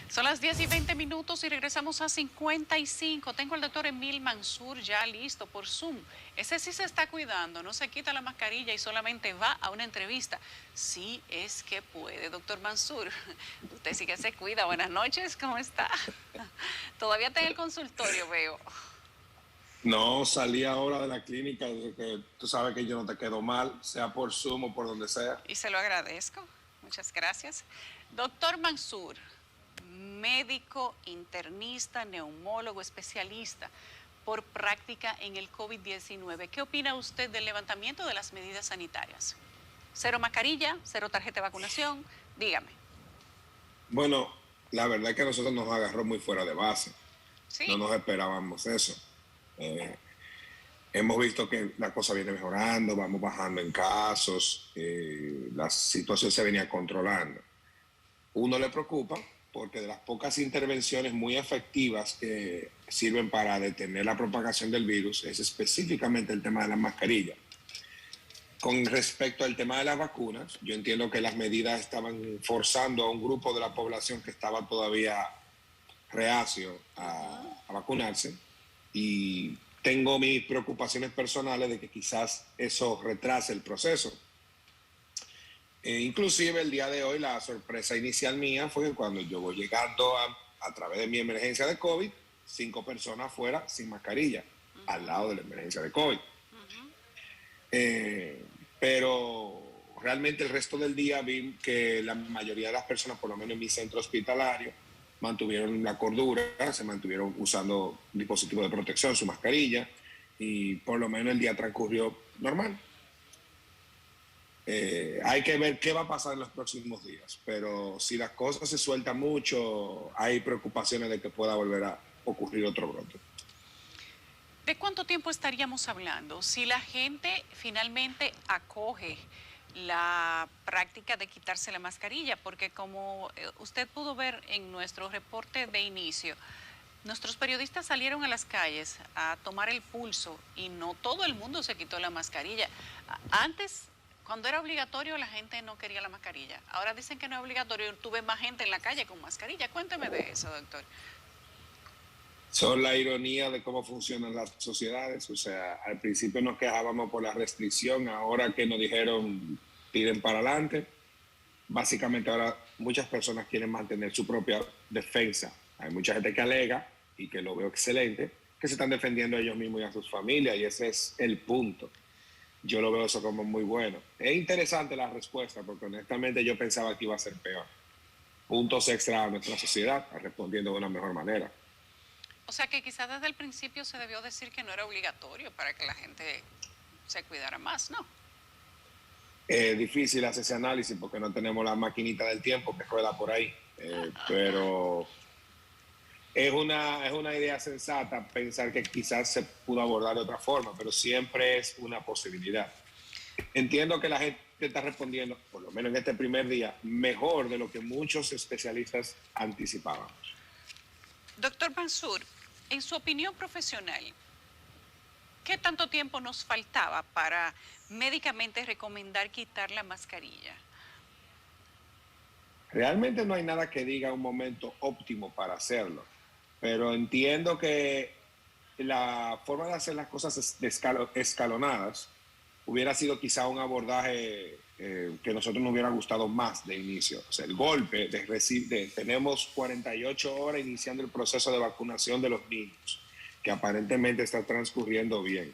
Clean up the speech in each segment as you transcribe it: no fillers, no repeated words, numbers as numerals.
Son las 10:20 y regresamos a 55. Tengo al doctor Emil Mansur ya listo por Zoom. Ese sí se está cuidando, no se quita la mascarilla y solamente va a una entrevista. Sí es que puede, doctor Mansur. Usted sí que se cuida. Buenas noches, ¿cómo está? Todavía está en el consultorio, veo. No, salí ahora de la clínica, que tú sabes que yo no te quedo mal, sea por Zoom o por donde sea. Y se lo agradezco. Muchas gracias. Doctor Mansur, médico, internista, neumólogo, especialista por práctica en el COVID-19. ¿Qué opina usted del levantamiento de las medidas sanitarias? Cero mascarilla, cero tarjeta de vacunación, dígame. Bueno, la verdad es que a nosotros nos agarró muy fuera de base, no Sí, nos esperábamos eso. Eh, Hemos visto que la cosa viene mejorando, vamos bajando en casos, la situación se venía controlando. Uno le preocupa porque de las pocas intervenciones muy efectivas que sirven para detener la propagación del virus es específicamente el tema de las mascarillas. Con respecto al tema de las vacunas, yo entiendo que las medidas estaban forzando a un grupo de la población que estaba todavía reacio a vacunarse y tengo mis preocupaciones personales de que quizás eso retrase el proceso. Inclusive el día de hoy la sorpresa inicial mía fue que cuando yo voy llegando a través de mi emergencia de COVID, 5 personas fuera sin mascarilla, al lado de la emergencia de COVID. Pero realmente el resto del día vi que la mayoría de las personas, por lo menos en mi centro hospitalario, mantuvieron la cordura, se mantuvieron usando dispositivos de protección, su mascarilla, y por lo menos el día transcurrió normal. Hay que ver qué va a pasar en los próximos días, pero si las cosas se sueltan mucho, hay preocupaciones de que pueda volver a ocurrir otro brote. ¿de cuánto tiempo estaríamos hablando? Si la gente finalmente acoge la práctica de quitarse la mascarilla, porque como usted pudo ver en nuestro reporte de inicio, nuestros periodistas salieron a las calles a tomar el pulso y no todo el mundo se quitó la mascarilla. Antes, cuando era obligatorio, la gente no quería la mascarilla. Ahora dicen que no es obligatorio. Tuve más gente en la calle con mascarilla. Cuénteme de eso, doctor. Son la ironía de cómo funcionan las sociedades. O sea, al principio nos quejábamos por la restricción, ahora que nos dijeron tiren para adelante, básicamente ahora muchas personas quieren mantener su propia defensa. Hay mucha gente que alega, y que lo veo excelente, que se están defendiendo a ellos mismos y a sus familias, y ese es el punto. Yo lo veo eso como muy bueno. Es interesante la respuesta, porque honestamente yo pensaba que iba a ser peor. Puntos extra a nuestra sociedad, respondiendo de una mejor manera. O sea que quizás desde el principio se debió decir que no era obligatorio para que la gente se cuidara más, ¿no? Es difícil hacer ese análisis porque no tenemos la maquinita del tiempo que rueda por ahí, pero es una idea sensata pensar que quizás se pudo abordar de otra forma, pero siempre es una posibilidad. Entiendo que la gente está respondiendo, por lo menos en este primer día, mejor de lo que muchos especialistas anticipaban. Doctor Mansur, en su opinión profesional, ¿qué tanto tiempo nos faltaba para médicamente recomendar quitar la mascarilla? Realmente no hay nada que diga un momento óptimo para hacerlo, pero entiendo que la forma de hacer las cosas escalonadas hubiera sido quizá un abordaje que a nosotros nos hubiera gustado más de inicio. O sea, el golpe tenemos 48 horas iniciando el proceso de vacunación de los niños, que aparentemente está transcurriendo bien.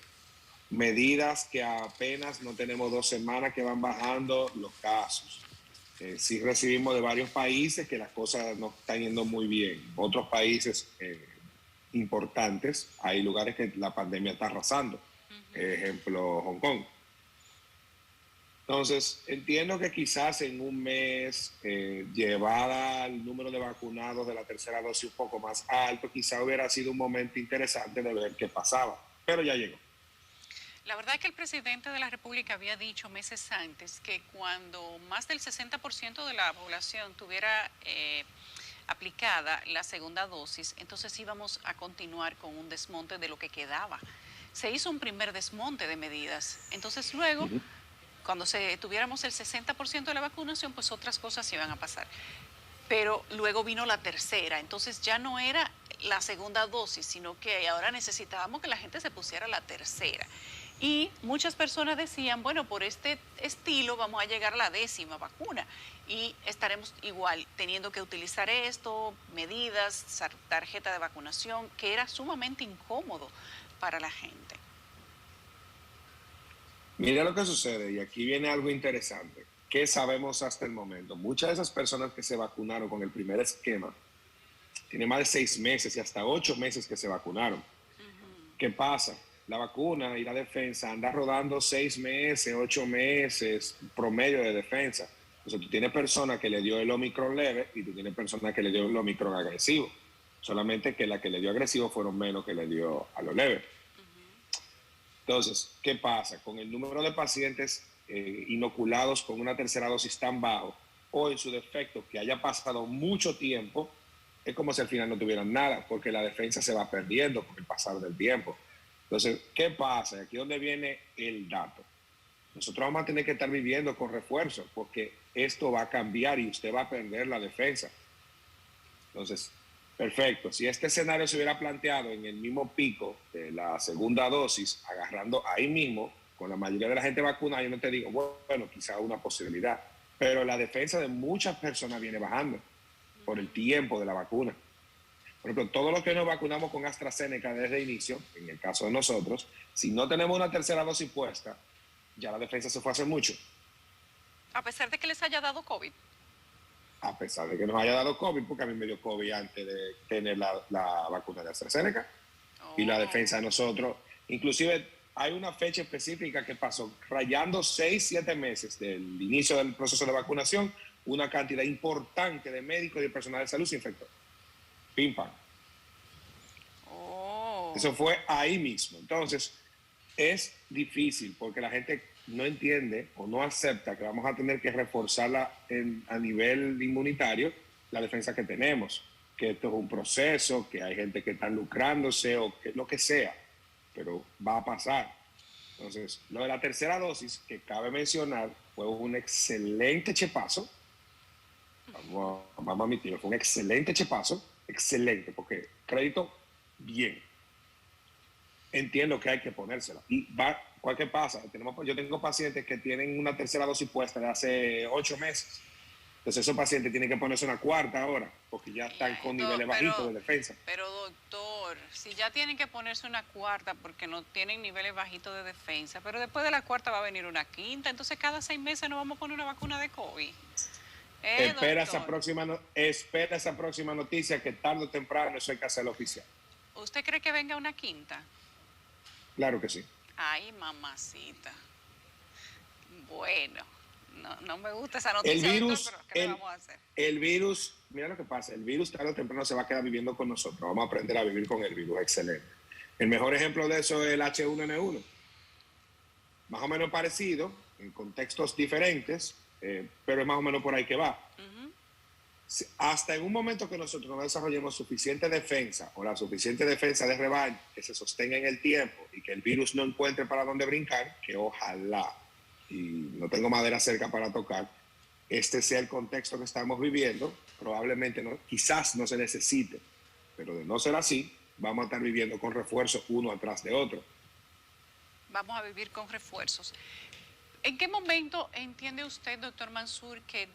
Medidas que apenas no tenemos 2 semanas que van bajando los casos. Sí recibimos de varios países que las cosas no están yendo muy bien. Otros países importantes, hay lugares que la pandemia está arrasando. Ejemplo, Hong Kong. Entonces, entiendo que quizás en un mes, llevada el número de vacunados de la tercera dosis un poco más alto, quizás hubiera sido un momento interesante de ver qué pasaba. Pero ya llegó. La verdad es que el presidente de la República había dicho meses antes que cuando más del 60% de la población tuviera aplicada la segunda dosis, entonces íbamos a continuar con un desmonte de lo que quedaba. Se hizo un primer desmonte de medidas. Entonces luego, Uh-huh. cuando tuviéramos el 60% de la vacunación, pues otras cosas iban a pasar. pero luego vino la tercera, entonces ya no era la segunda dosis, sino que ahora necesitábamos que la gente se pusiera la tercera. Y muchas personas decían, bueno, por este estilo vamos a llegar a la 10ª vacuna y estaremos igual teniendo que utilizar esto, medidas, tarjeta de vacunación, que era sumamente incómodo para la gente. Mira lo que sucede, y aquí viene algo interesante. ¿Qué sabemos hasta el momento? Muchas de esas personas que se vacunaron con el primer esquema tienen más de 6 meses y hasta 8 meses que se vacunaron. ¿Qué pasa? La vacuna y la defensa anda rodando 6 meses, 8 meses promedio de defensa. Entonces tú tienes personas que le dio el Omicron leve y tú tienes personas que le dio el Omicron agresivo. Solamente que la que le dio agresivo fueron menos que le dio a lo leve. Entonces, ¿qué pasa? Con el número de pacientes inoculados con una tercera dosis tan bajo, o en su defecto que haya pasado mucho tiempo, es como si al final no tuvieran nada, porque la defensa se va perdiendo con el pasar del tiempo. Entonces, ¿qué pasa? Aquí es donde viene el dato. Nosotros vamos a tener que estar viviendo con refuerzos, porque esto va a cambiar y usted va a perder la defensa. Entonces, perfecto. Si este escenario se hubiera planteado en el mismo pico de la segunda dosis, agarrando ahí mismo, con la mayoría de la gente vacunada, yo no te digo, bueno, quizá una posibilidad, pero la defensa de muchas personas viene bajando por el tiempo de la vacuna. Por ejemplo, todos los que nos vacunamos con AstraZeneca desde el inicio, en el caso de nosotros, si no tenemos una tercera dosis puesta, ya la defensa se fue hace mucho. A pesar de que les haya dado COVID. A pesar de que nos haya dado COVID, porque a mí me dio COVID antes de tener la vacuna de AstraZeneca. Y la defensa de nosotros, inclusive hay una fecha específica que pasó, rayando 6, 7 meses del inicio del proceso de vacunación, una cantidad importante de médicos y de personal de salud se infectó. Pim, pam. Eso fue ahí mismo. Entonces, es difícil porque la gente no entiende o no acepta que vamos a tener que reforzarla a nivel inmunitario, la defensa que tenemos, que esto es un proceso, que hay gente que está lucrándose o que lo que sea, pero va a pasar. Entonces, lo de la tercera dosis, que cabe mencionar, fue un excelente chepazo. Vamos a admitirlo, fue un excelente chepazo, excelente, porque crédito, bien. Entiendo que hay que ponérsela. Y va, ¿qué pasa? Yo tengo pacientes que tienen una tercera dosis puesta de hace 8 meses. Entonces esos pacientes tienen que ponerse una cuarta ahora, porque ya están con niveles bajitos de defensa. Pero doctor, si ya tienen que ponerse una cuarta porque no tienen niveles bajitos de defensa, pero después de la cuarta va a venir una quinta, entonces cada 6 meses nos vamos a poner una vacuna de COVID. Espera esa próxima noticia, que tarde o temprano eso hay que hacerlo oficial. ¿Usted cree que venga una quinta? Claro que sí. Ay, mamacita. Bueno, no me gusta esa noticia, el virus, doctor, pero ¿qué le vamos a hacer? El virus, mira lo que pasa, el virus tarde o temprano se va a quedar viviendo con nosotros. Vamos a aprender a vivir con el virus, excelente. El mejor ejemplo de eso es el H1N1. Más o menos parecido, en contextos diferentes, pero es más o menos por ahí que va. Hasta en un momento que nosotros no desarrollemos suficiente defensa o la suficiente defensa de rebaño que se sostenga en el tiempo y que el virus no encuentre para dónde brincar, que ojalá, y no tengo madera cerca para tocar, este sea el contexto que estamos viviendo, probablemente no, quizás no se necesite, pero de no ser así, vamos a estar viviendo con refuerzos uno atrás de otro. Vamos a vivir con refuerzos. ¿En qué momento entiende usted, doctor Mansur, que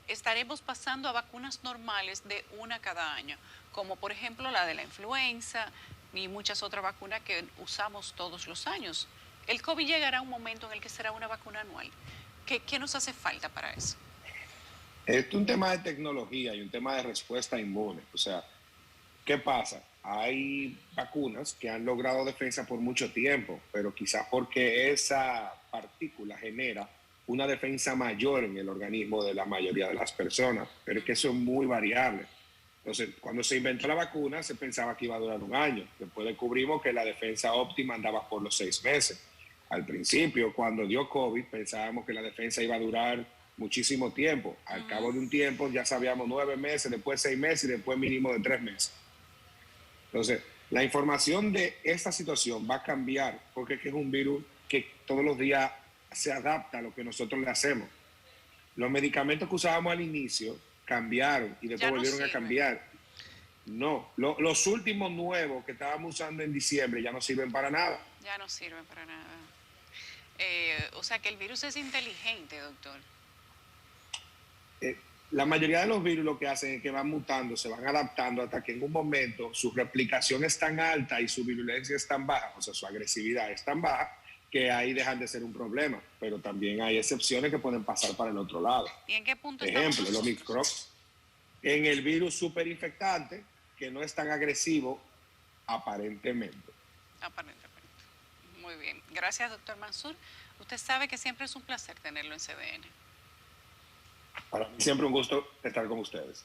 estaremos pasando a vacunas normales de una cada año, como por ejemplo la de la influenza y muchas otras vacunas que usamos todos los años? El COVID llegará a un momento en el que será una vacuna anual. ¿Qué nos hace falta para eso? Es un tema de tecnología y un tema de respuesta inmune. O sea, ¿qué pasa? Hay vacunas que han logrado defensa por mucho tiempo, pero quizás porque esa partícula genera una defensa mayor en el organismo de la mayoría de las personas, pero es que eso es muy variable. Entonces, cuando se inventó la vacuna, se pensaba que iba a durar un año. Después descubrimos que la defensa óptima andaba por los 6 meses. Al principio, cuando dio COVID, pensábamos que la defensa iba a durar muchísimo tiempo. Al cabo de un tiempo ya sabíamos 9 meses, después 6 meses y después mínimo de 3 meses. Entonces, la información de esta situación va a cambiar porque es un virus que todos los días se adapta a lo que nosotros le hacemos. Los medicamentos que usábamos al inicio cambiaron y después Ya no volvieron a sirven. cambiar. No, los últimos nuevos que estábamos usando en diciembre ya no sirven para nada. Ya no sirven para nada. O sea que el virus es inteligente, doctor. La mayoría de los virus lo que hacen es que van mutando, se van adaptando hasta que en un momento su replicación es tan alta y su virulencia es tan baja, o sea, su agresividad es tan baja, que ahí dejan de ser un problema. Pero también hay excepciones que pueden pasar para el otro lado. ¿Y en qué punto estamos Ejemplo, los nosotros? microbes. En el virus superinfectante, que no es tan agresivo aparentemente. Aparentemente. Muy bien. Gracias, doctor Mansur. Usted sabe que siempre es un placer tenerlo en CDN. Para mí siempre un gusto estar con ustedes.